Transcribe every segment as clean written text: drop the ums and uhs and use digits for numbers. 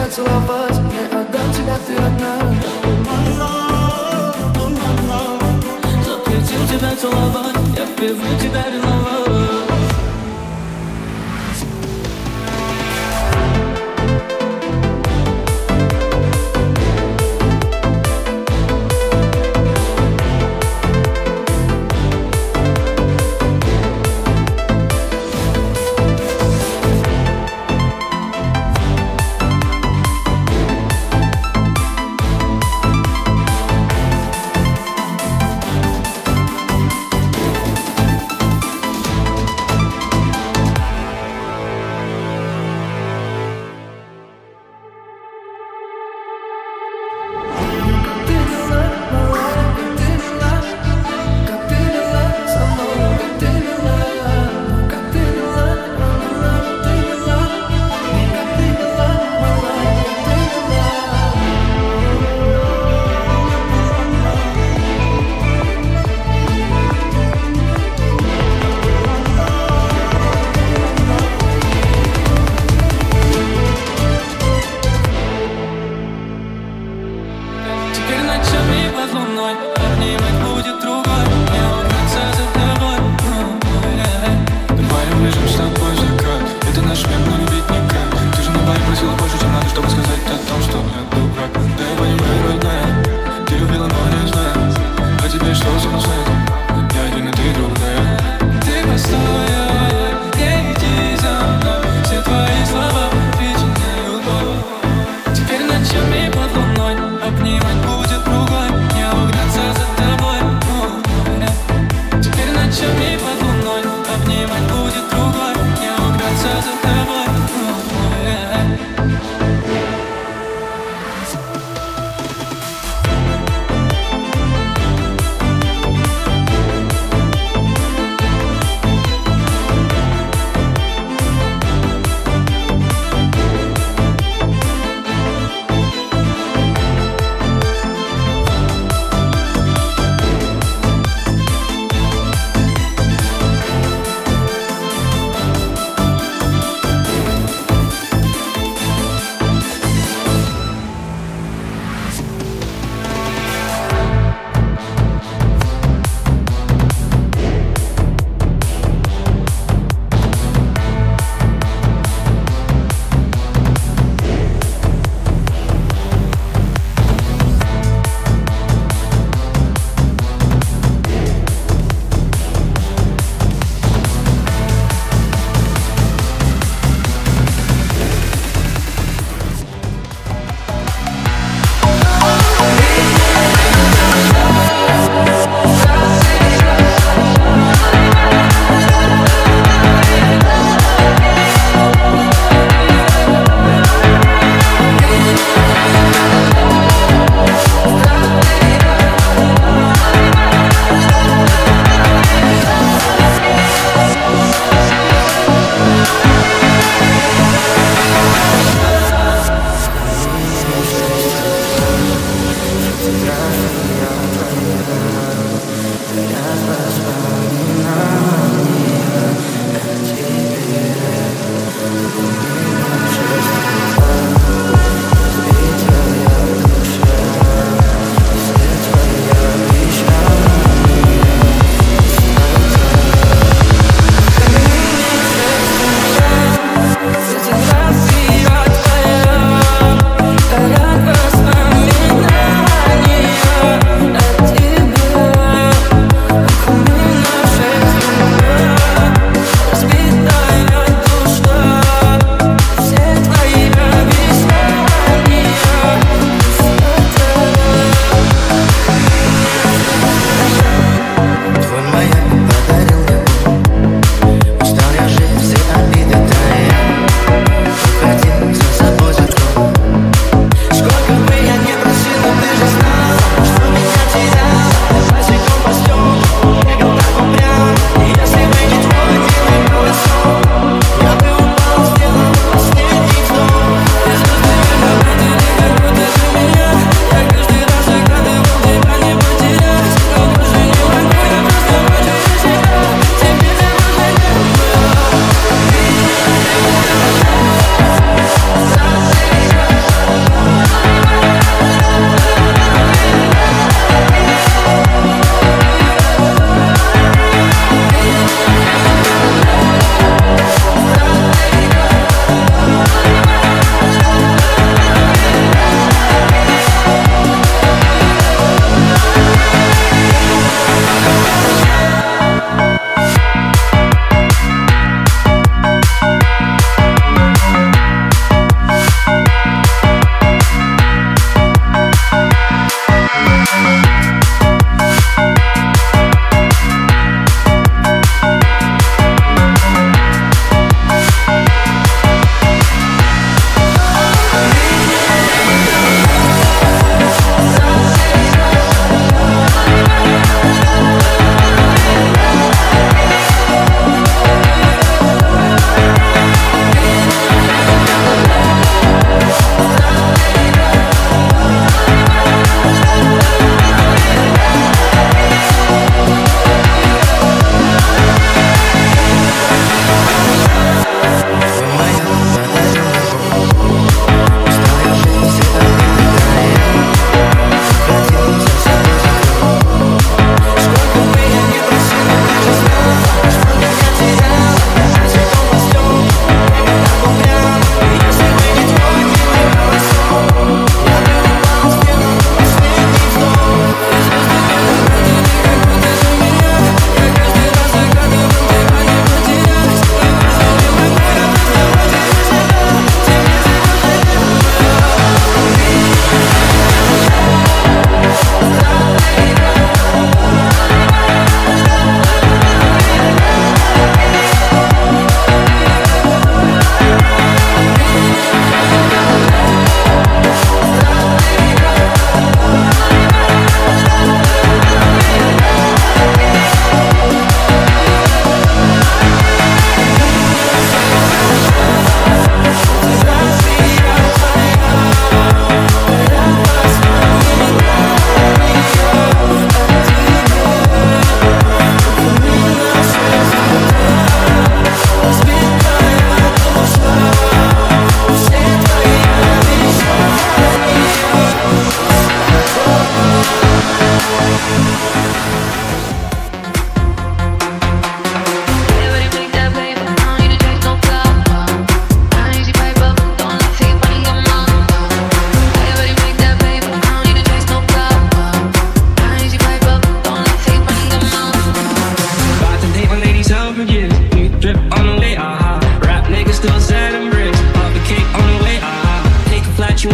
целовать, я отдам тебя, ты одна. Запретил тебя целовать, я впервые тебя ревновал.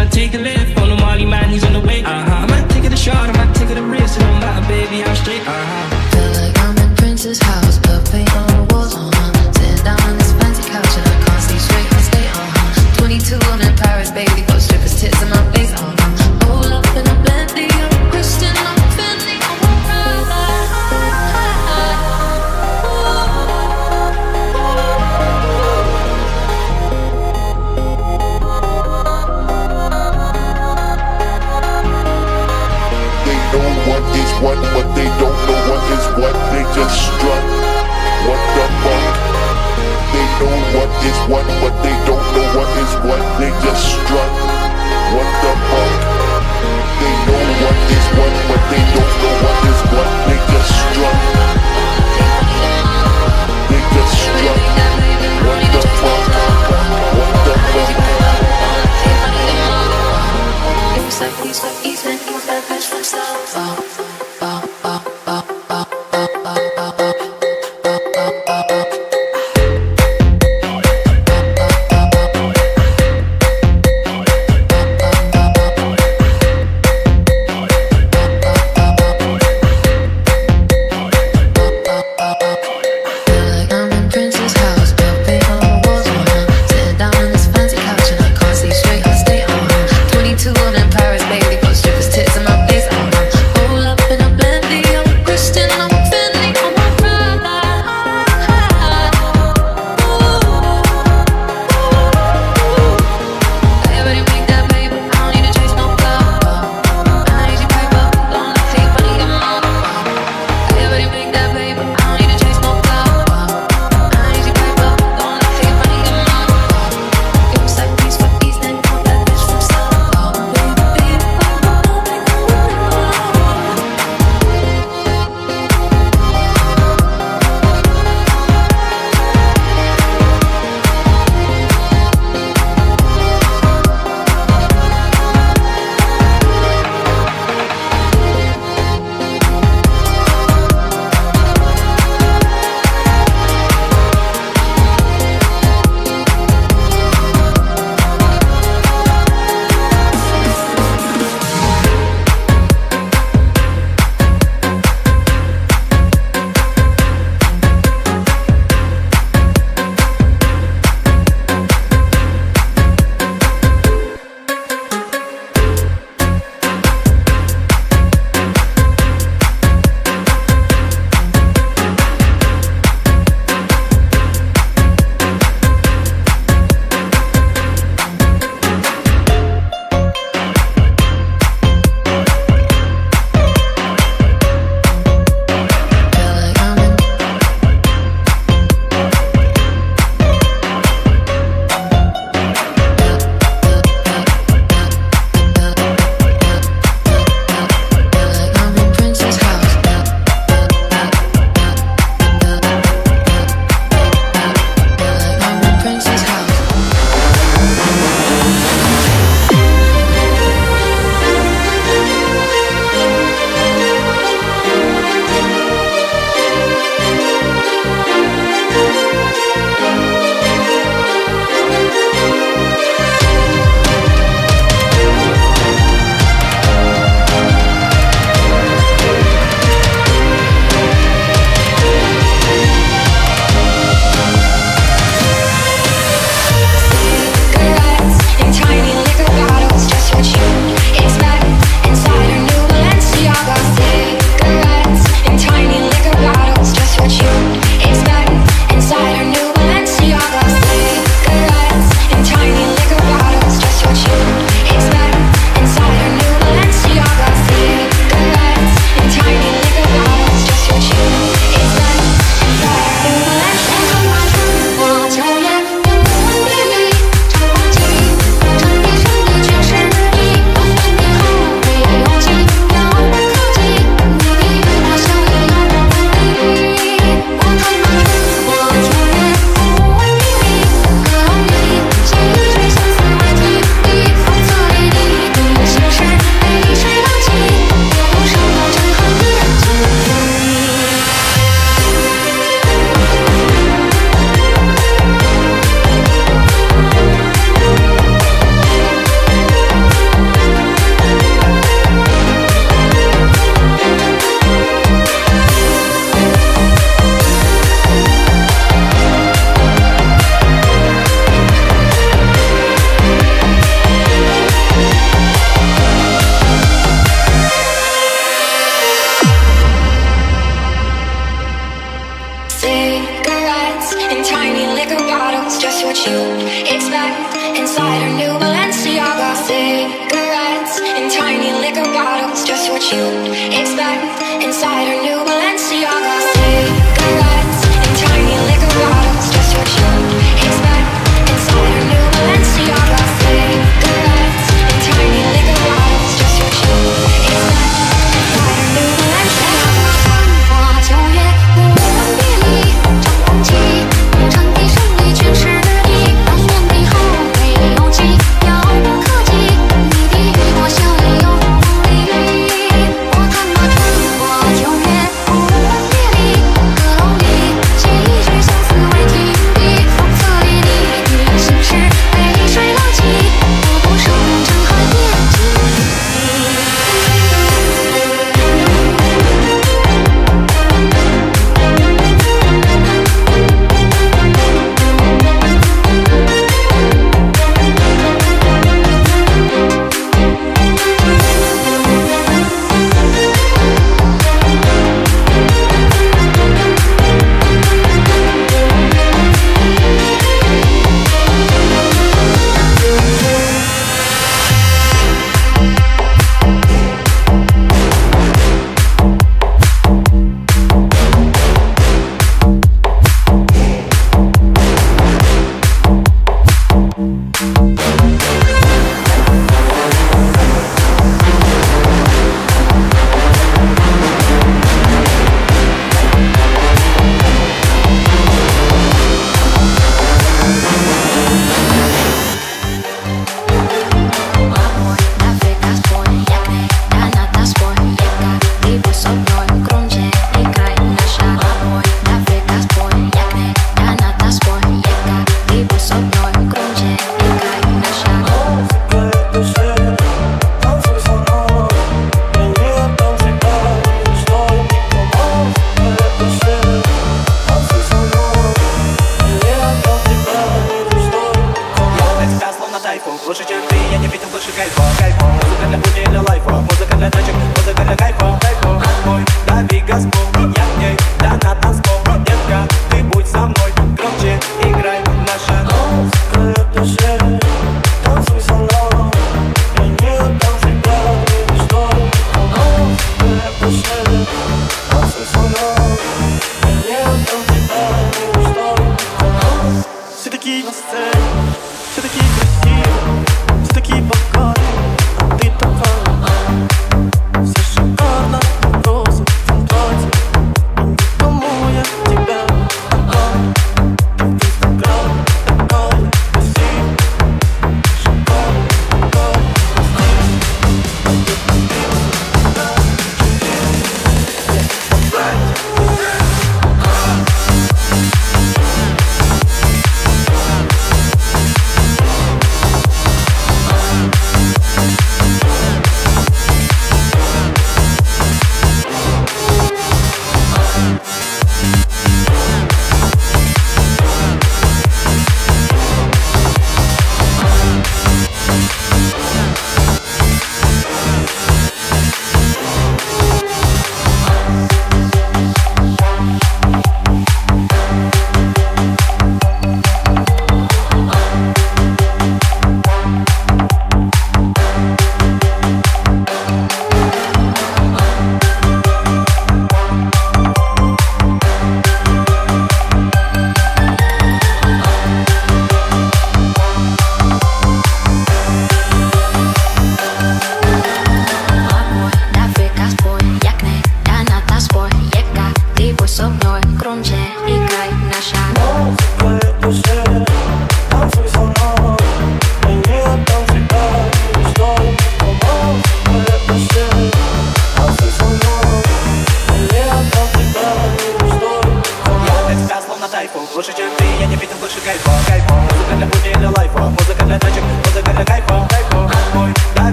wanna take a lift on the Molly man, he's on the way. I might take it a shot, I might take it a risk. It don't matter, baby, I'm straight. Feel like I'm in Prince's house, put paint on the walls. Sitting down on this fancy couch and I can't see straight. I stay 22, I'm in Paris, baby. Got strippers tits in my face. Roll up in a Bentley, I'm Christian, I'm Fendi, I'm a PRADA. What is what, but they don't know what is what. They just strut. What the fuck? They know what is what, but they don't know what is what. They just strut. What the fuck? They know what is what, but they don't know what is what. They just strut. They just strut. What the fuck? What the fuck? He's that bitch from South. Paris, baby, got strippers tits in my face. Roll up in a Bentley, I'm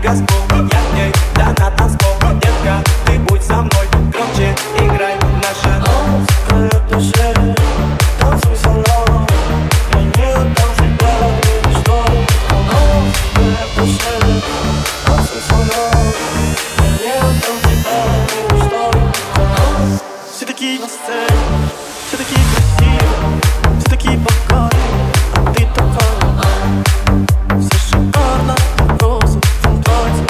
газпол, я к ней, да на танцпол. Детка, ты будь со мной, громче играй наша русская душа. Танцуй со мной, я не дам тебя ничто. Русская душа, танцуй со мной, я не дам тебя ничто. Все такие на сцене, все такие красивые, все такие богатые, а ты такая. Все шикарно, розы, фантазии,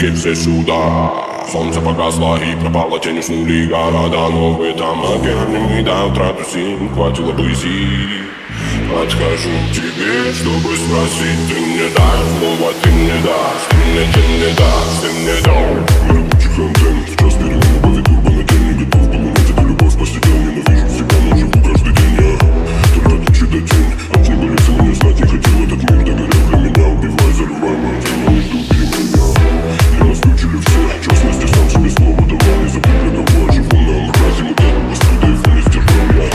суки, все сюда. Солнце погасло и пропало, тень уснули города. Но в этом океане мы до утра тусим, хватило бы сил. Подхожу к тебе, чтобы спросить, ты мне дашь слово, ты мне дашь, ты мне дашь, ты мне дашь. Мой рабочий контент, сейчас берем любовь и турбо на день. Не готов был унять эту любовь постепенно, ненавижу себя, но живу каждый день я. Только тучи до тень, от неба лица меня знать не хотел. Этот мир догорел для меня, убивай, заливай мою тему, и убери меня. Я нас включили все, честности сам себе слово давал. Не забудь, для кого я живу, на мразе мы так быстрее, не сдержал я.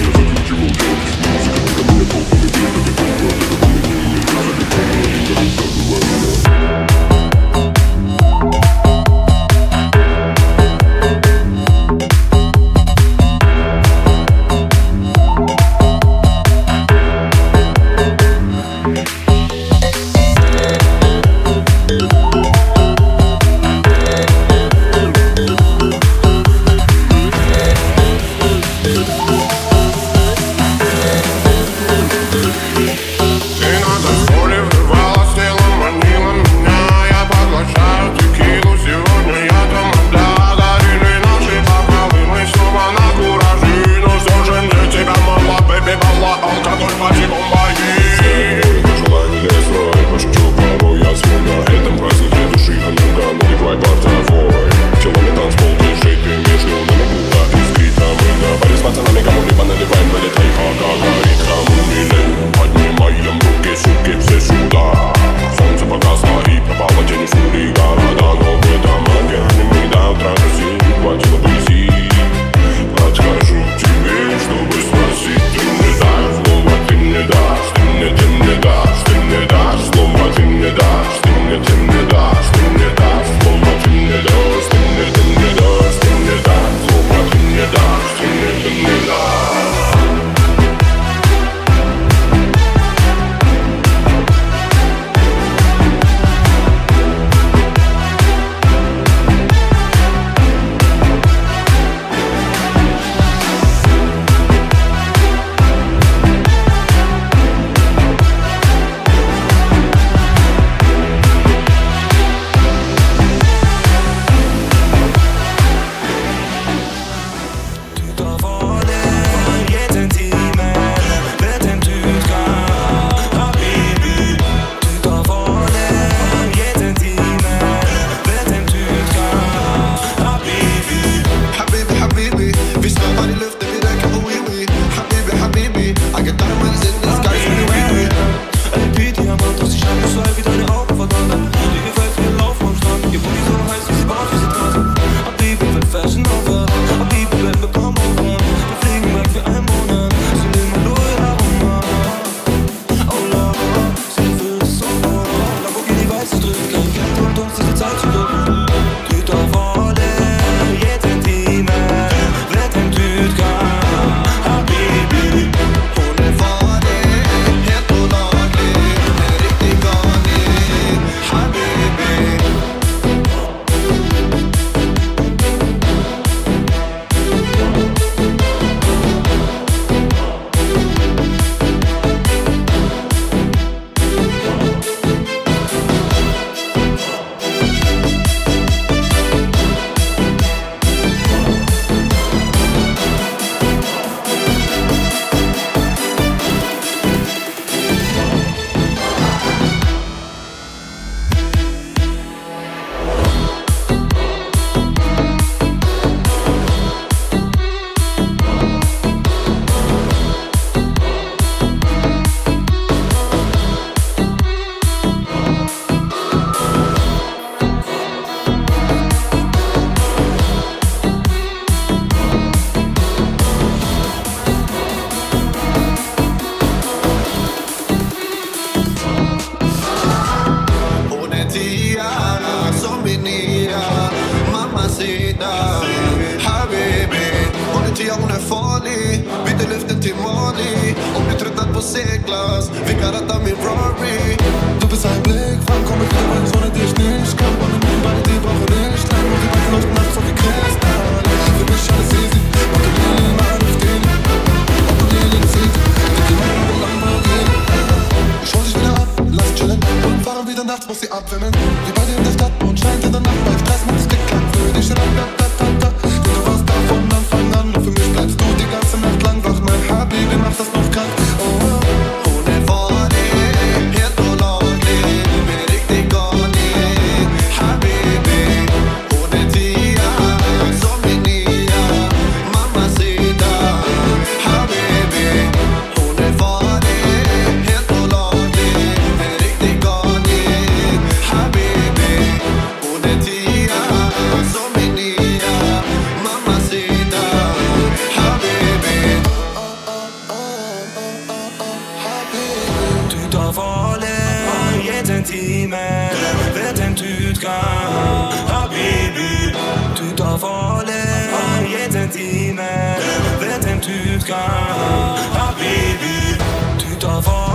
Я закручивал день, музыка для меня полный день. Это как-то, это ко мне не имеет, залипай меня, и как-то забывай меня. seglas, vi kan ratta min Rory. Du bist ein Blick, wann komm ich wieder, wenn Sonne dich nicht kann. Ohne mich beide, die brauchen nicht lang. Und die beiden leuchten nachts auf wie Kristall. Für mich alles easy, mach den Lilien mal aufstehen. Ob du Lilien siehst, die Kinder haben Lamborghini. Ich hol dich wieder ab, lass chillen und fahren wieder nachts, muss sie abwimmeln. Wir beide in der Stadt und scheint in der kan, habibi. Du tar farlig, jeg til en time. Vet hvem du kan, habibi. Du tar farlig.